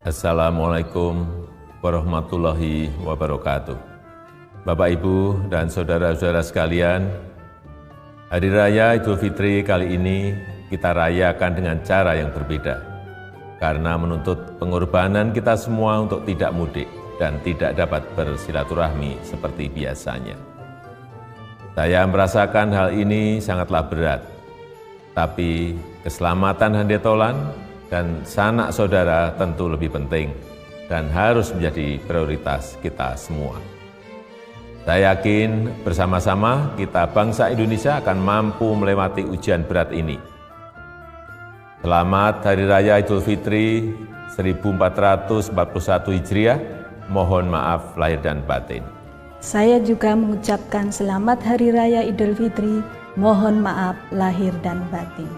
Assalamualaikum warahmatullahi wabarakatuh. Bapak, Ibu, dan saudara-saudara sekalian, Hari Raya Idul Fitri kali ini kita rayakan dengan cara yang berbeda, karena menuntut pengorbanan kita semua untuk tidak mudik dan tidak dapat bersilaturahmi seperti biasanya. Saya merasakan hal ini sangatlah berat, tapi keselamatan handetolan dan sanak saudara tentu lebih penting dan harus menjadi prioritas kita semua. Saya yakin bersama-sama kita bangsa Indonesia akan mampu melewati ujian berat ini. Selamat Hari Raya Idul Fitri 1441 Hijriah, mohon maaf lahir dan batin. Saya juga mengucapkan selamat Hari Raya Idul Fitri, mohon maaf lahir dan batin.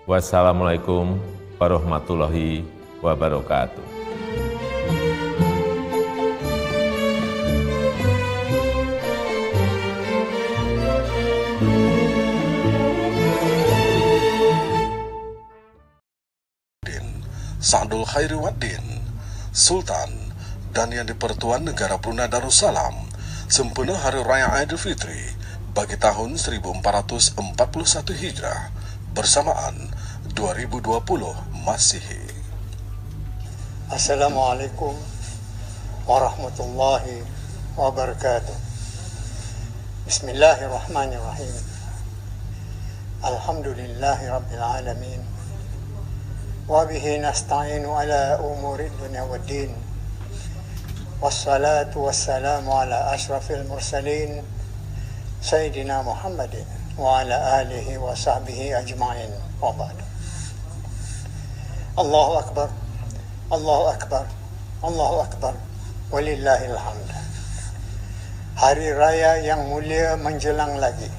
Wassalamualaikum warahmatullahi wabarakatuh. Sa'dul Khairi Waddin, Sultan dan Yang di-Pertuan Negara Brunei Darussalam sempena Hari Raya Idul Fitri bagi tahun 1441 Hijrah bersamaan 2020 Masihi. Assalamualaikum warahmatullahi wabarakatuh. Bismillahirrahmanirrahim. Alhamdulillahi rabbil alamin. Wa bihi nasta'inu ala umuri dunya waddin. Wassalatu wassalamu ala ashrafil mursalin Sayyidina Muhammadin wa ala alihi wa sahbihi ajma'in wa ba'du. Allahu Akbar, Allahu Akbar, Allahu Akbar, walillahil hamd. Hari Raya yang mulia menjelang lagi.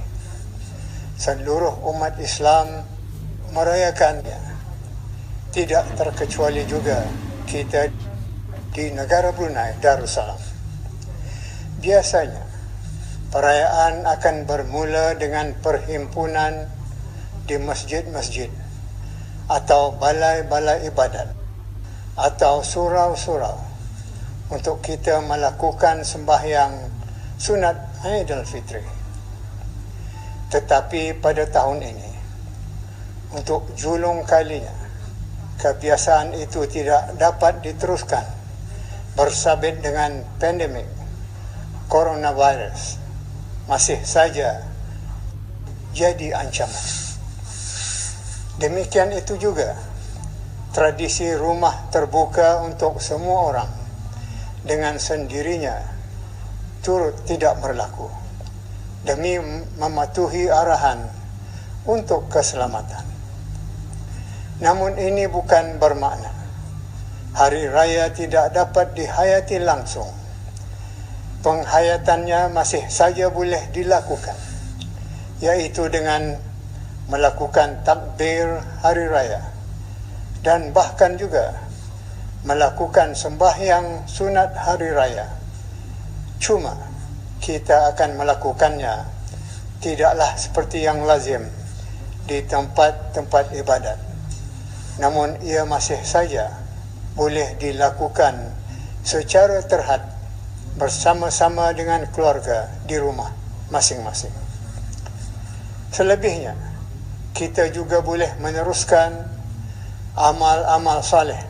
Seluruh umat Islam merayakannya. Tidak terkecuali juga kita di negara Brunei Darussalam. Biasanya, perayaan akan bermula dengan perhimpunan di masjid-masjid atau balai-balai ibadat atau surau-surau untuk kita melakukan sembahyang sunat Idul Fitri. Tetapi pada tahun ini, untuk julung kalinya, kebiasaan itu tidak dapat diteruskan bersabit dengan pandemik coronavirus masih saja jadi ancaman. Demikian itu juga tradisi rumah terbuka untuk semua orang dengan sendirinya turut tidak berlaku demi mematuhi arahan untuk keselamatan. Namun ini bukan bermakna Hari Raya tidak dapat dihayati langsung. Penghayatannya masih saja boleh dilakukan, yaitu dengan melakukan takbir Hari Raya dan bahkan juga melakukan sembahyang sunat Hari Raya. Cuma kita akan melakukannya tidaklah seperti yang lazim di tempat-tempat ibadat. Namun ia masih saja boleh dilakukan secara terhad bersama-sama dengan keluarga di rumah masing-masing. Selebihnya, kita juga boleh meneruskan amal-amal saleh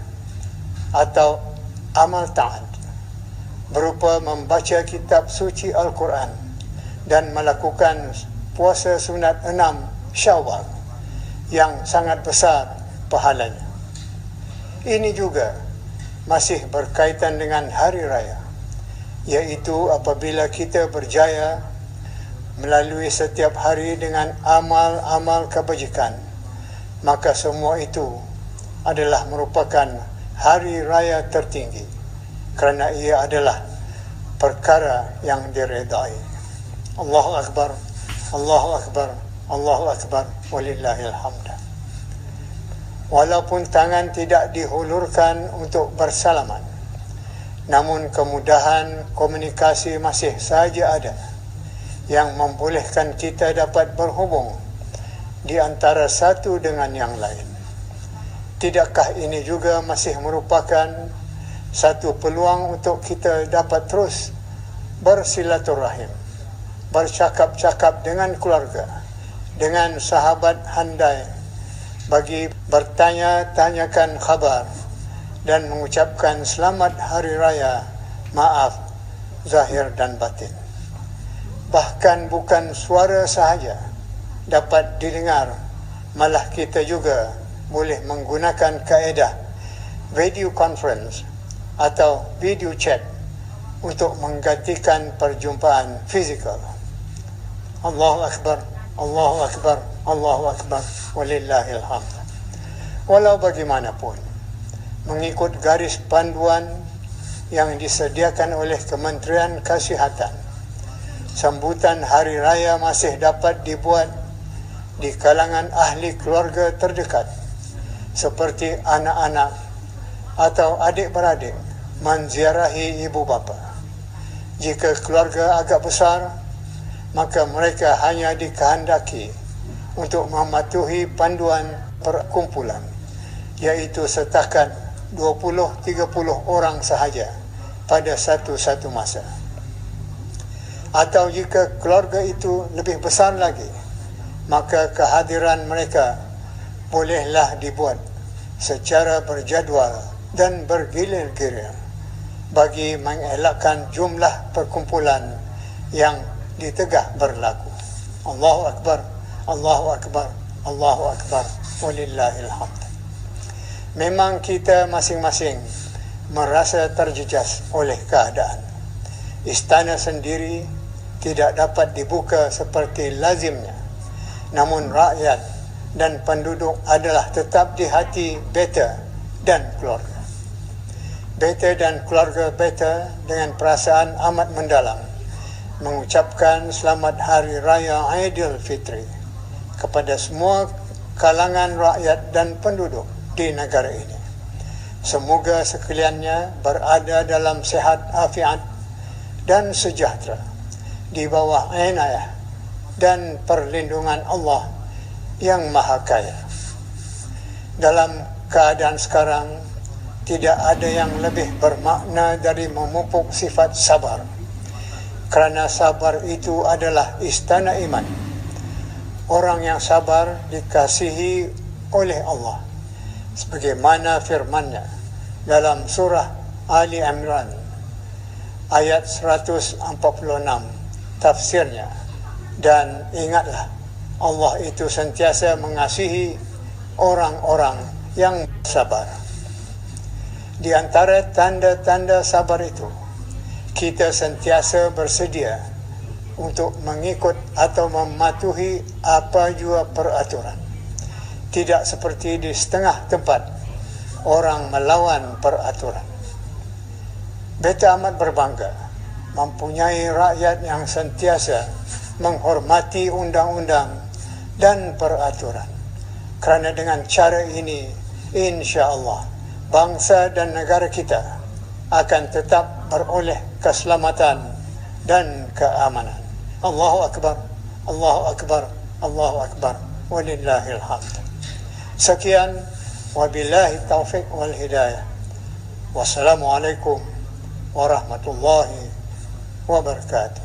atau amal ta'ad berupa membaca kitab suci Al-Quran dan melakukan puasa sunat 6 Syawal yang sangat besar pahalanya. Ini juga masih berkaitan dengan Hari Raya, yaitu apabila kita berjaya melalui setiap hari dengan amal-amal kebajikan, maka semua itu adalah merupakan Hari Raya tertinggi, kerana ia adalah perkara yang diredai. Allahu Akbar, Allahu Akbar, Allahu Akbar, walillahil hamd. Walaupun tangan tidak dihulurkan untuk bersalaman, namun kemudahan komunikasi masih saja ada yang membolehkan kita dapat berhubung di antara satu dengan yang lain. Tidakkah ini juga masih merupakan satu peluang untuk kita dapat terus bersilaturahim, bercakap-cakap dengan keluarga, dengan sahabat handai, bagi bertanya-tanyakan khabar dan mengucapkan selamat hari raya maaf zahir dan batin. Bahkan bukan suara sahaja dapat didengar, malah kita juga boleh menggunakan kaedah video conference atau video chat untuk menggantikan perjumpaan fizikal. Allahu Akbar, Allahu Akbar, Allahu Akbar, walillahil hamd. Walau bagaimanapun, mengikut garis panduan yang disediakan oleh Kementerian Kesihatan, sambutan hari raya masih dapat dibuat di kalangan ahli keluarga terdekat seperti anak-anak atau adik-beradik menziarahi ibu bapa. Jika keluarga agak besar, maka mereka hanya dikehendaki untuk mematuhi panduan perkumpulan, iaitu setakat 20-30 orang sahaja pada satu-satu masa. Atau jika keluarga itu lebih besar lagi, maka kehadiran mereka bolehlah dibuat secara berjadual dan bergilir-gilir bagi mengelakkan jumlah perkumpulan yang ditegah berlaku. Allahu Akbar, Allahu Akbar, Allahu Akbar, walillahil hamd. Memang kita masing-masing merasa terjejas oleh keadaan. Istana sendiri tidak dapat dibuka seperti lazimnya, namun rakyat dan penduduk adalah tetap di hati beta dan keluarga. Beta dan keluarga beta dengan perasaan amat mendalam mengucapkan selamat Hari Raya Aidilfitri kepada semua kalangan rakyat dan penduduk di negara ini. Semoga sekaliannya berada dalam sihat afiat dan sejahtera di bawah inayah dan perlindungan Allah yang Maha Kaya. Dalam keadaan sekarang, tidak ada yang lebih bermakna dari memupuk sifat sabar, kerana sabar itu adalah istana iman. Orang yang sabar dikasihi oleh Allah, sebagaimana firman-Nya dalam surah Ali Imran ayat 146, tafsirnya. Dan ingatlah, Allah itu sentiasa mengasihi orang-orang yang sabar. Di antara tanda-tanda sabar itu, kita sentiasa bersedia untuk mengikut atau mematuhi apa jua peraturan. Tidak seperti di setengah tempat orang melawan peraturan. Beta amat berbangga mempunyai rakyat yang sentiasa menghormati undang-undang dan peraturan. Kerana dengan cara ini, insya-Allah, bangsa dan negara kita akan tetap beroleh keselamatan dan keamanan. Allahu Akbar, Allahu Akbar, Allahu Akbar, walillahil hamd. Sekian, wabillahi taufiq wal hidayah. Wassalamualaikum warahmatullahi wabarakatuh.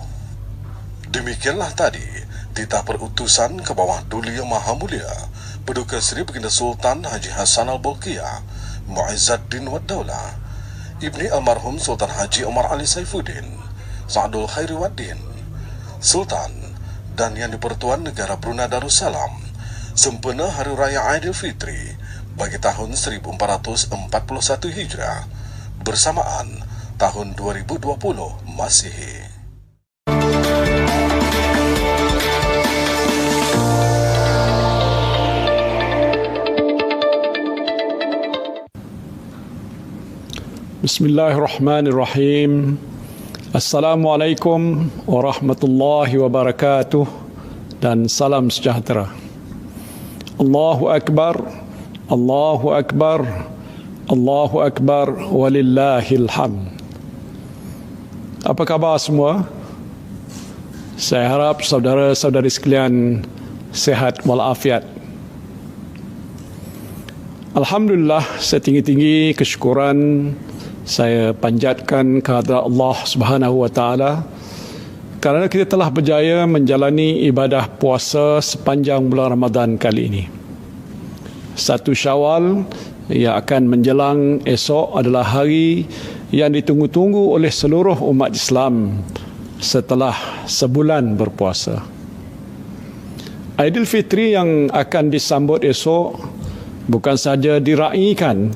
Demikianlah tadi titah perutusan ke bawah Duli Yang Maha Mulia Paduka Seri Baginda Sultan Haji Hasan Al-Bolkiah Mu'izzuddin Wad Daulah Ibni Almarhum Sultan Haji Omar Ali Saifuddin Sa'dul Khairi Waddin Sultan dan Yang di-Pertuan Negara Brunei Darussalam sempena Hari Raya Aidilfitri bagi tahun 1441 Hijrah bersamaan tahun 2020 Masihi. Bismillahirrahmanirrahim. Assalamualaikum warahmatullahi wabarakatuh dan salam sejahtera. Allahu Akbar, Allahu Akbar, Allahu Akbar, walillahil hamd. Apa khabar semua? Saya harap saudara-saudari sekalian sehat walafiat. Alhamdulillah, setinggi-tinggi kesyukuran Saya panjatkan kehadrat Allah Subhanahu wa taala kerana kita telah berjaya menjalani ibadah puasa sepanjang bulan Ramadan kali ini. 1 Syawal yang akan menjelang esok adalah hari yang ditunggu-tunggu oleh seluruh umat Islam setelah sebulan berpuasa. Aidilfitri yang akan disambut esok bukan sahaja diraikan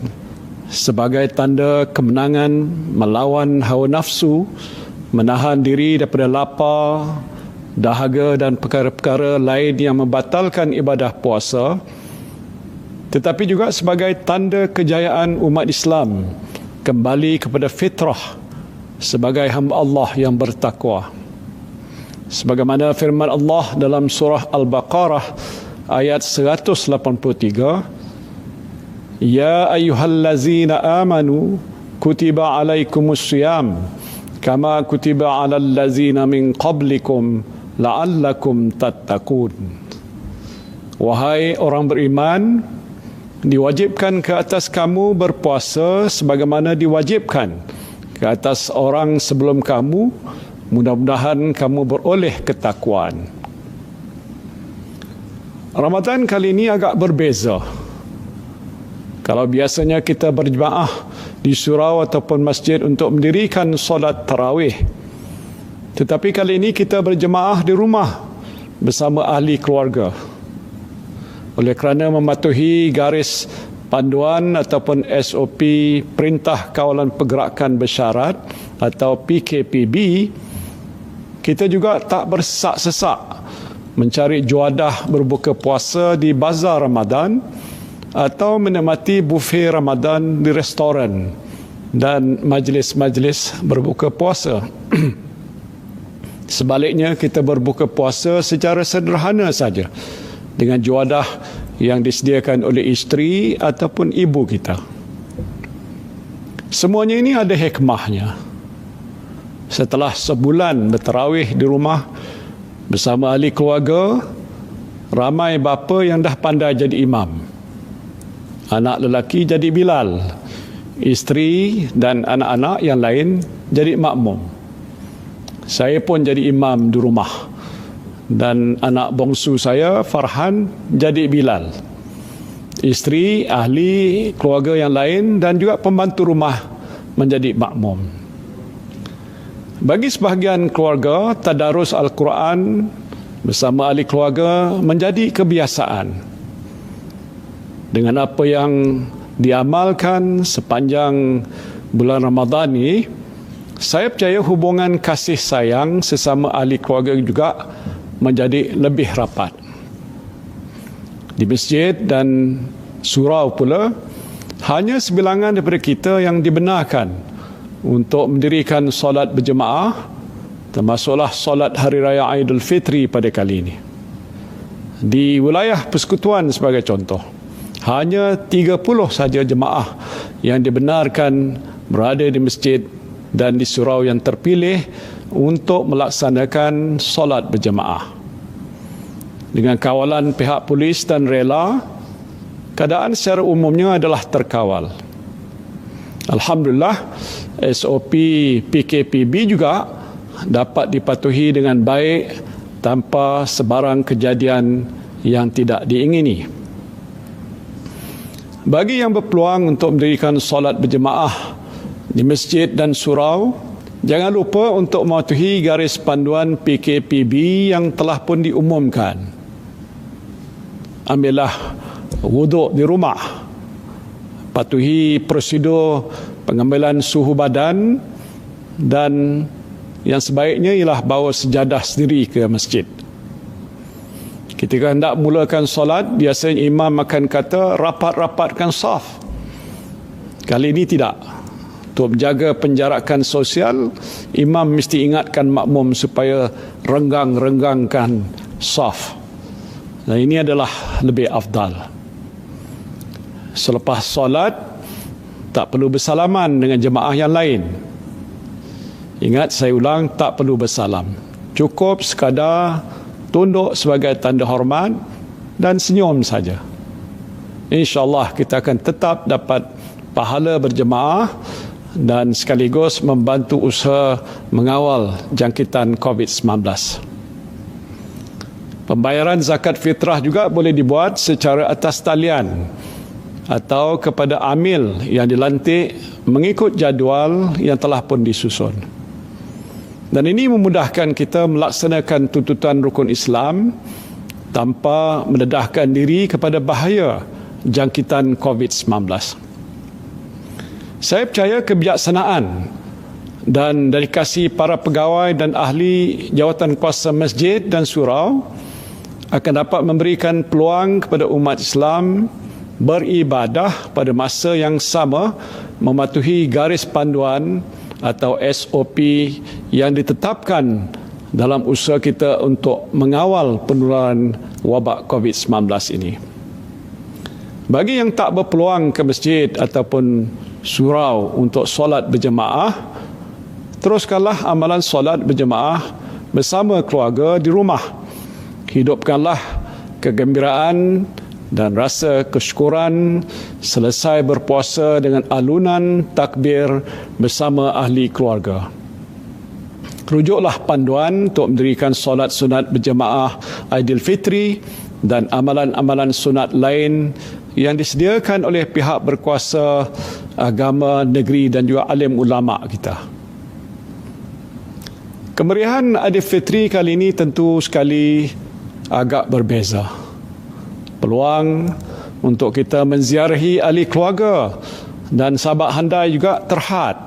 sebagai tanda kemenangan melawan hawa nafsu, menahan diri daripada lapar, dahaga dan perkara-perkara lain yang membatalkan ibadah puasa, tetapi juga sebagai tanda kejayaan umat Islam kembali kepada fitrah sebagai hamba Allah yang bertakwa. Sebagaimana firman Allah dalam surah Al-Baqarah ayat 183, Ya ayyuhallazina amanu kutiba alaikumus siyam kama kutiba alal ladzina min qablikum la'allakum tattaqun. Wahai orang beriman, diwajibkan ke atas kamu berpuasa sebagaimana diwajibkan ke atas orang sebelum kamu, mudah-mudahan kamu beroleh ketakwaan. Ramadan kali ini agak berbeza. Kalau biasanya kita berjemaah di surau ataupun masjid untuk mendirikan solat tarawih, tetapi kali ini kita berjemaah di rumah bersama ahli keluarga. Oleh kerana mematuhi garis panduan ataupun SOP Perintah Kawalan Pergerakan Bersyarat atau PKPB, kita juga tak bersesak-sesak mencari juadah berbuka puasa di bazar Ramadan atau menikmati buffet Ramadan di restoran dan majlis-majlis berbuka puasa. Sebaliknya, kita berbuka puasa secara sederhana saja dengan juadah yang disediakan oleh isteri ataupun ibu kita. Semuanya ini ada hikmahnya. Setelah sebulan bertarawih di rumah bersama ahli keluarga, ramai bapa yang dah pandai jadi imam. Anak lelaki jadi Bilal, isteri dan anak-anak yang lain jadi makmum. Saya pun jadi imam di rumah dan anak bongsu saya Farhan jadi Bilal. Isteri, ahli keluarga yang lain dan juga pembantu rumah menjadi makmum. Bagi sebahagian keluarga, tadarus Al-Quran bersama ahli keluarga menjadi kebiasaan. Dengan apa yang diamalkan sepanjang bulan Ramadan ini, saya percaya hubungan kasih sayang sesama ahli keluarga juga menjadi lebih rapat. Di masjid dan surau pula, hanya sebilangan daripada kita yang dibenarkan untuk mendirikan solat berjemaah, termasuklah solat Hari Raya Aidilfitri pada kali ini. Di wilayah persekutuan sebagai contoh, hanya 30 saja jemaah yang dibenarkan berada di masjid dan di surau yang terpilih untuk melaksanakan solat berjemaah. Dengan kawalan pihak polis dan rela, keadaan secara umumnya adalah terkawal. Alhamdulillah, SOP PKPB juga dapat dipatuhi dengan baik tanpa sebarang kejadian yang tidak diingini. Bagi yang berpeluang untuk mendirikan solat berjemaah di masjid dan surau, jangan lupa untuk mematuhi garis panduan PKPB yang telah pun diumumkan. Ambillah wuduk di rumah, patuhi prosedur pengambilan suhu badan, dan yang sebaiknya ialah bawa sejadah sendiri ke masjid. Ketika hendak mulakan solat, biasanya imam akan kata rapat-rapatkan saf. Kali ini tidak. Untuk menjaga penjarakan sosial, imam mesti ingatkan makmum supaya renggang-renggangkan saf. Dan ini adalah lebih afdal. Selepas solat, tak perlu bersalaman dengan jemaah yang lain. Ingat, saya ulang, tak perlu bersalam. Cukup sekadar tunduk sebagai tanda hormat dan senyum saja. InsyaAllah kita akan tetap dapat pahala berjemaah dan sekaligus membantu usaha mengawal jangkitan COVID-19. Pembayaran zakat fitrah juga boleh dibuat secara atas talian atau kepada amil yang dilantik mengikut jadual yang telah pun disusun. Dan ini memudahkan kita melaksanakan tuntutan rukun Islam tanpa mendedahkan diri kepada bahaya jangkitan COVID-19. Saya percaya kebijaksanaan dan dedikasi para pegawai dan ahli jawatan kuasa masjid dan surau akan dapat memberikan peluang kepada umat Islam beribadah pada masa yang sama mematuhi garis panduan atau SOP yang ditetapkan dalam usaha kita untuk mengawal penularan wabak COVID-19 ini. Bagi yang tak berpeluang ke masjid ataupun surau untuk solat berjemaah, teruskanlah amalan solat berjemaah bersama keluarga di rumah. Hidupkanlah kegembiraan dan rasa kesyukuran selesai berpuasa dengan alunan takbir bersama ahli keluarga. Rujuklah panduan untuk mendirikan solat sunat berjemaah Aidilfitri dan amalan-amalan sunat lain yang disediakan oleh pihak berkuasa agama negeri dan juga alim ulama kita. Kemeriahan Aidilfitri kali ini tentu sekali agak berbeza. Peluang untuk kita menziarahi ahli keluarga dan sahabat handai juga terhad.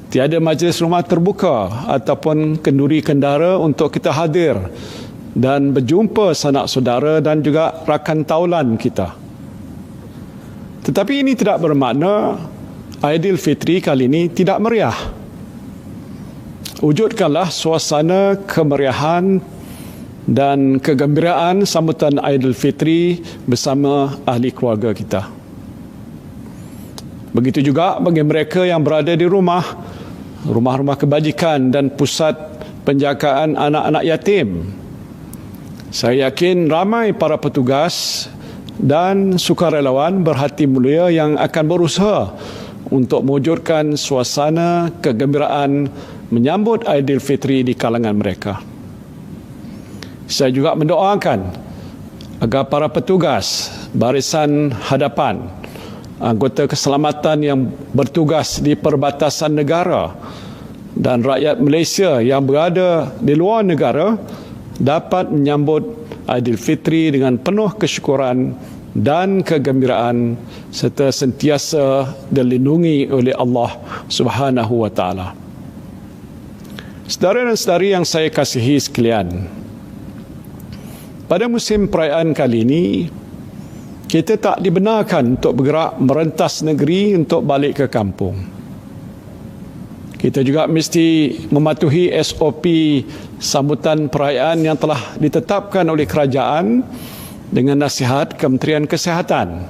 Tiada majlis rumah terbuka ataupun kenduri kendara untuk kita hadir dan berjumpa sanak saudara dan juga rakan taulan kita. Tetapi ini tidak bermakna Aidilfitri kali ini tidak meriah. Wujudkanlah suasana kemeriahan dan kegembiraan sambutan Aidilfitri bersama ahli keluarga kita. Begitu juga bagi mereka yang berada di rumah-rumah kebajikan dan pusat penjagaan anak-anak yatim. Saya yakin ramai para petugas dan sukarelawan berhati mulia yang akan berusaha untuk mewujudkan suasana kegembiraan menyambut Aidilfitri di kalangan mereka. Saya juga mendoakan agar para petugas barisan hadapan, anggota keselamatan yang bertugas di perbatasan negara dan rakyat Malaysia yang berada di luar negara dapat menyambut Aidilfitri dengan penuh kesyukuran dan kegembiraan serta sentiasa dilindungi oleh Allah Subhanahu wa taala. Saudara dan saudari yang saya kasihi sekalian, pada musim perayaan kali ini, kita tak dibenarkan untuk bergerak merentas negeri untuk balik ke kampung. Kita juga mesti mematuhi SOP sambutan perayaan yang telah ditetapkan oleh kerajaan dengan nasihat Kementerian Kesihatan.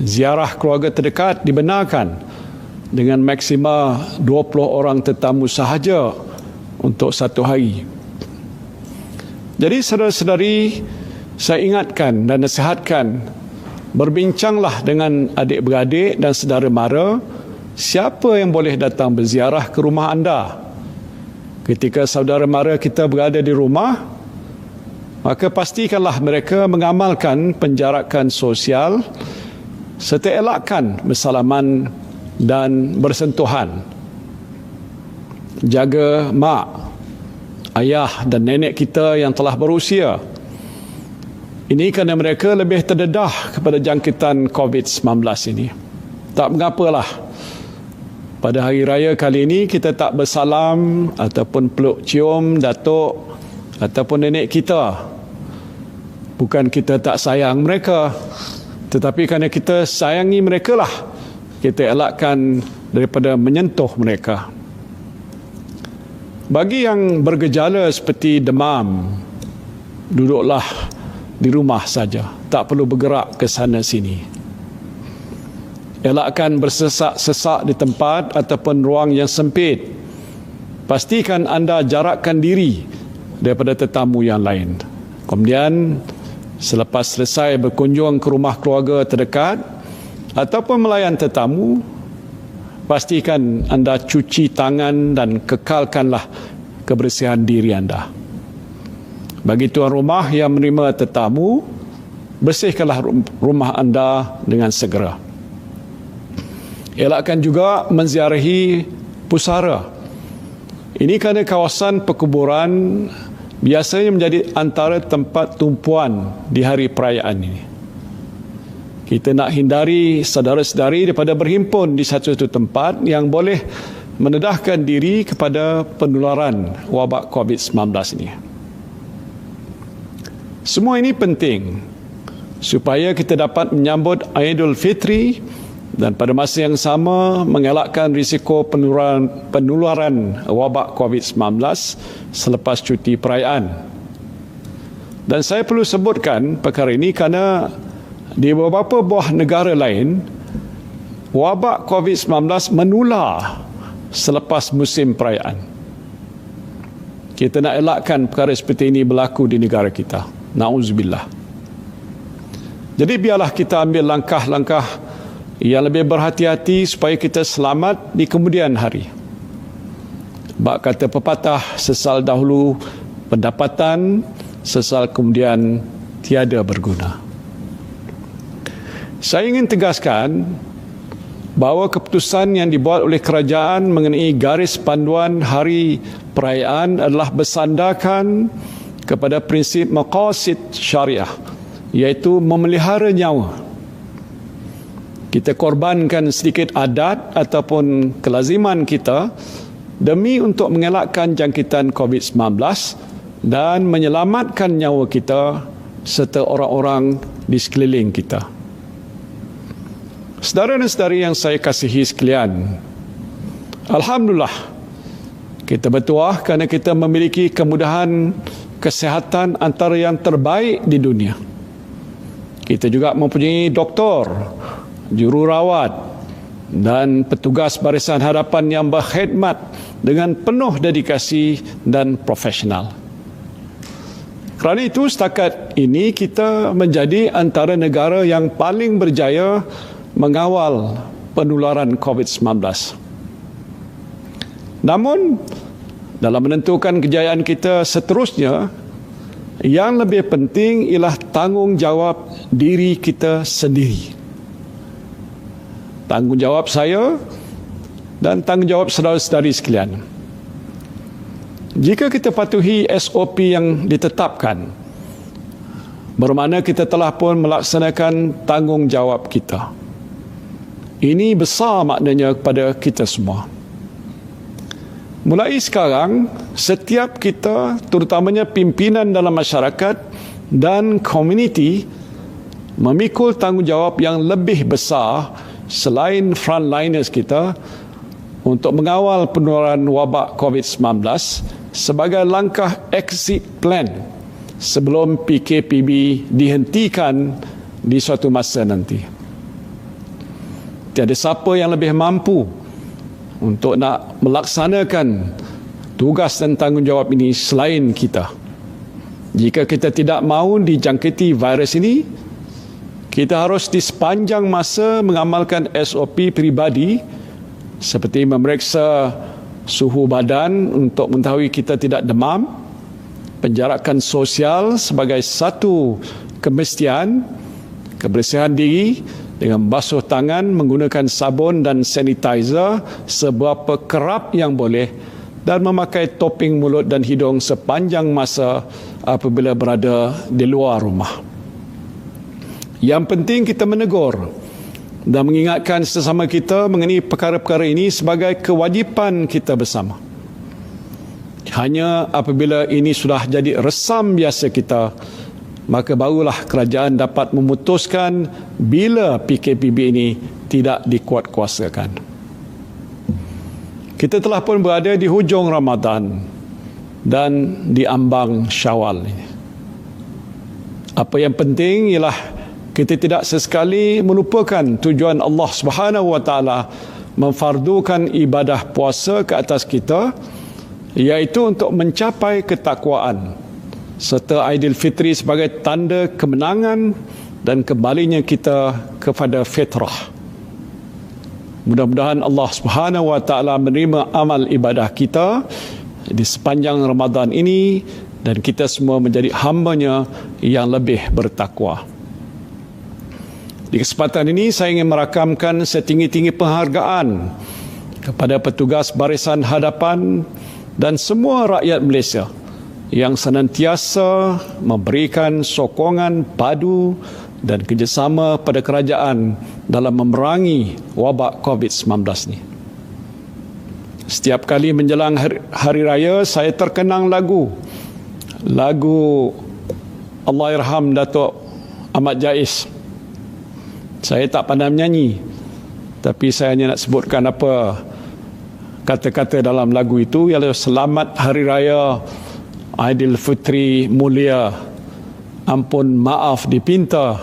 Ziarah keluarga terdekat dibenarkan dengan maksima 20 orang tetamu sahaja untuk satu hari. Jadi saudara-saudari, saya ingatkan dan nasihatkan, berbincanglah dengan adik-beradik dan saudara mara siapa yang boleh datang berziarah ke rumah anda. Ketika saudara mara kita berada di rumah, maka pastikanlah mereka mengamalkan penjarakan sosial serta elakkan bersalaman dan bersentuhan. Jaga mak, ayah dan nenek kita yang telah berusia. Ini kerana mereka lebih terdedah kepada jangkitan COVID-19 ini. Tak mengapalah, pada hari raya kali ini kita tak bersalam ataupun peluk cium datuk ataupun nenek kita. Bukan kita tak sayang mereka, tetapi kerana kita sayangi mereka lah, kita elakkan daripada menyentuh mereka. Bagi yang bergejala seperti demam, duduklah di rumah saja, tak perlu bergerak ke sana sini. Elakkan bersesak-sesak di tempat ataupun ruang yang sempit. Pastikan anda jarakkan diri daripada tetamu yang lain. Kemudian selepas selesai berkunjung ke rumah keluarga terdekat, ataupun melayan tetamu, pastikan anda cuci tangan dan kekalkanlah kebersihan diri anda. Bagi tuan rumah yang menerima tetamu, bersihkanlah rumah anda dengan segera. Elakkan juga menziarahi pusara. Ini kerana kawasan perkuburan biasanya menjadi antara tempat tumpuan di hari perayaan ini. Kita nak hindari saudara-saudari daripada berhimpun di satu-satu tempat yang boleh mendedahkan diri kepada penularan wabak COVID-19 ini. Semua ini penting supaya kita dapat menyambut Aidilfitri dan pada masa yang sama mengelakkan risiko penularan wabak COVID-19 selepas cuti perayaan. Dan saya perlu sebutkan perkara ini kerana di beberapa buah negara lain, wabak COVID-19 menular selepas musim perayaan. Kita nak elakkan perkara seperti ini berlaku di negara kita. Na'udzubillah. Jadi biarlah kita ambil langkah-langkah yang lebih berhati-hati supaya kita selamat di kemudian hari. Bak kata pepatah, sesal dahulu pendapatan, sesal kemudian tiada berguna. Saya ingin tegaskan bahawa keputusan yang dibuat oleh kerajaan mengenai garis panduan hari perayaan adalah bersandarkan kepada prinsip maqasid syariah, iaitu memelihara nyawa. Kita korbankan sedikit adat ataupun kelaziman kita demi untuk mengelakkan jangkitan COVID-19 dan menyelamatkan nyawa kita serta orang-orang di sekeliling kita. Saudara dan saudari yang saya kasihi sekalian, alhamdulillah kita bertuah kerana kita memiliki kemudahan kesihatan antara yang terbaik di dunia. Kita juga mempunyai doktor, jururawat dan petugas barisan hadapan yang berkhidmat dengan penuh dedikasi dan profesional. Kerana itu setakat ini kita menjadi antara negara yang paling berjaya mengawal penularan COVID-19. Namun, dalam menentukan kejayaan kita seterusnya, yang lebih penting ialah tanggungjawab diri kita sendiri. Tanggungjawab saya dan tanggungjawab saudara-saudari sekalian. Jika kita patuhi SOP yang ditetapkan, bermakna kita telah pun melaksanakan tanggungjawab kita. Ini besar maknanya kepada kita semua. Mulai sekarang, setiap kita, terutamanya pimpinan dalam masyarakat dan komuniti, memikul tanggungjawab yang lebih besar selain frontliners kita untuk mengawal penularan wabak COVID-19 sebagai langkah exit plan sebelum PKPB dihentikan di suatu masa nanti. Tiada siapa yang lebih mampu untuk nak melaksanakan tugas dan tanggungjawab ini selain kita. Jika kita tidak mahu dijangkiti virus ini, kita harus di sepanjang masa mengamalkan SOP peribadi seperti memeriksa suhu badan untuk mengetahui kita tidak demam, penjarakan sosial sebagai satu kemestian, kebersihan diri dengan basuh tangan menggunakan sabun dan sanitizer seberapa kerap yang boleh dan memakai topeng mulut dan hidung sepanjang masa apabila berada di luar rumah. Yang penting kita menegur dan mengingatkan sesama kita mengenai perkara-perkara ini sebagai kewajipan kita bersama. Hanya apabila ini sudah jadi resam biasa kita, maka barulah kerajaan dapat memutuskan bila PKPB ini tidak dikuatkuasakan. Kita telah pun berada di hujung Ramadan dan di ambang Syawal ini. Apa yang penting ialah kita tidak sesekali melupakan tujuan Allah Subhanahu wa taala memfardukan ibadah puasa ke atas kita, iaitu untuk mencapai ketakwaan serta Aidilfitri sebagai tanda kemenangan dan kembalinya kita kepada fitrah. Mudah-mudahan Allah Subhanahu wa taala menerima amal ibadah kita di sepanjang Ramadan ini dan kita semua menjadi hamba-Nya yang lebih bertakwa. Di kesempatan ini saya ingin merakamkan setinggi-tinggi penghargaan kepada petugas barisan hadapan dan semua rakyat Malaysia yang senantiasa memberikan sokongan padu dan kerjasama pada kerajaan dalam memerangi wabak COVID-19 ini. Setiap kali menjelang hari raya, saya terkenang lagu Allahyarham Datuk Ahmad Jais. Saya tak pandai menyanyi, tapi saya hanya nak sebutkan apa kata-kata dalam lagu itu, ialah selamat hari raya Aidilfitri mulia, ampun maaf dipinta,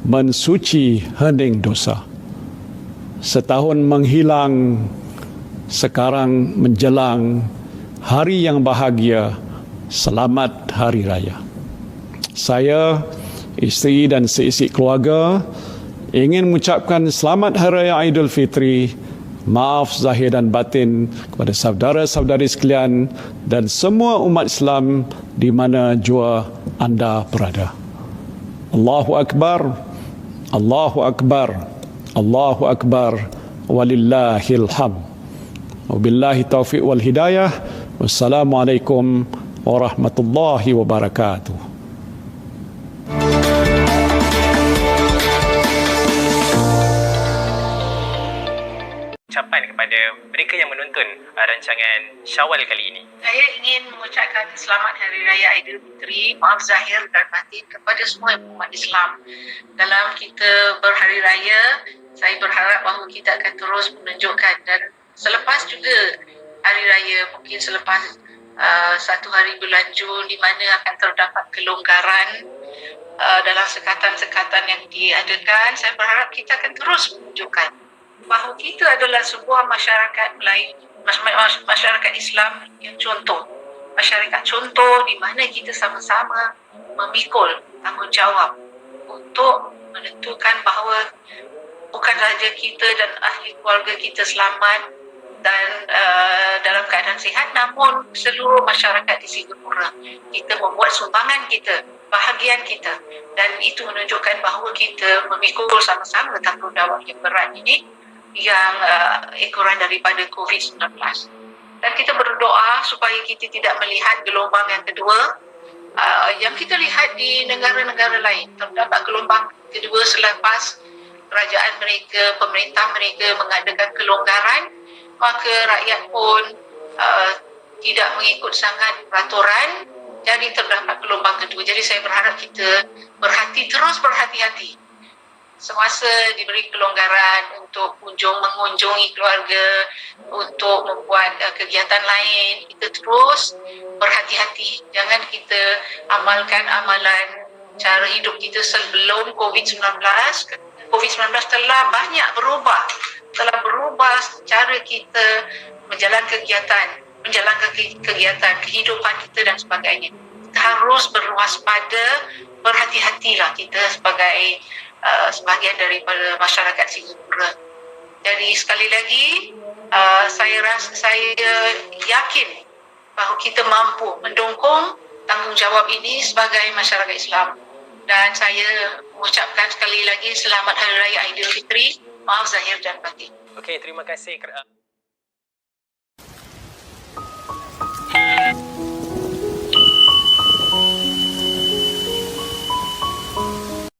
mensuci hening dosa. Setahun menghilang, sekarang menjelang hari yang bahagia, selamat hari raya. Saya, isteri dan seisi keluarga ingin mengucapkan selamat hari raya Aidilfitri, maaf zahir dan batin kepada saudara-saudari sekalian dan semua umat Islam di mana jua anda berada. Allahu Akbar, Allahu Akbar, Allahu Akbar, walillahil hamd. Wabillahi taufiq wal hidayah. Wassalamualaikum warahmatullahi wabarakatuh. Ucapan kepada mereka yang menonton rancangan Syawal kali ini. Saya ingin mengucapkan selamat Hari Raya Aidilfitri, maaf zahir dan batin kepada semua umat Islam. Dalam kita berhari raya, saya berharap bahawa kita akan terus menunjukkan, dan selepas juga hari raya, mungkin selepas satu hari bulan Jun di mana akan terdapat kelonggaran dalam sekatan-sekatan yang diadakan, saya berharap kita akan terus menunjukkan bahawa kita adalah sebuah masyarakat Melayu, masyarakat Islam yang contoh. Masyarakat contoh di mana kita sama-sama memikul tanggungjawab untuk menentukan bahawa bukan sahaja kita dan ahli keluarga kita selamat dan dalam keadaan sihat, namun seluruh masyarakat di Singapura kita membuat sumbangan kita, bahagian kita, dan itu menunjukkan bahawa kita memikul sama-sama tanggungjawab yang berat ini yang ekoran daripada COVID-19. Dan kita berdoa supaya kita tidak melihat gelombang yang kedua. Yang kita lihat di negara-negara lain, terdapat gelombang kedua selepas kerajaan mereka, pemerintah mereka mengadakan kelonggaran, maka rakyat pun tidak mengikut sangat peraturan, jadi terdapat gelombang kedua. Jadi saya berharap kita terus berhati-hati semasa diberi kelonggaran untuk mengunjungi keluarga, untuk membuat kegiatan lain. Kita terus berhati-hati. Jangan kita amalkan amalan cara hidup kita sebelum COVID-19. COVID-19 telah banyak berubah. Telah berubah cara kita menjalankan kegiatan, kehidupan kita dan sebagainya. Kita harus berwaspada, berhati-hatilah kita sebagai sebahagian daripada masyarakat Singapura. Jadi sekali lagi saya yakin bahawa kita mampu mendukung tanggungjawab ini sebagai masyarakat Islam, dan saya mengucapkan sekali lagi selamat Hari Raya Aidilfitri, maaf zahir dan batin. Okey, terima kasih.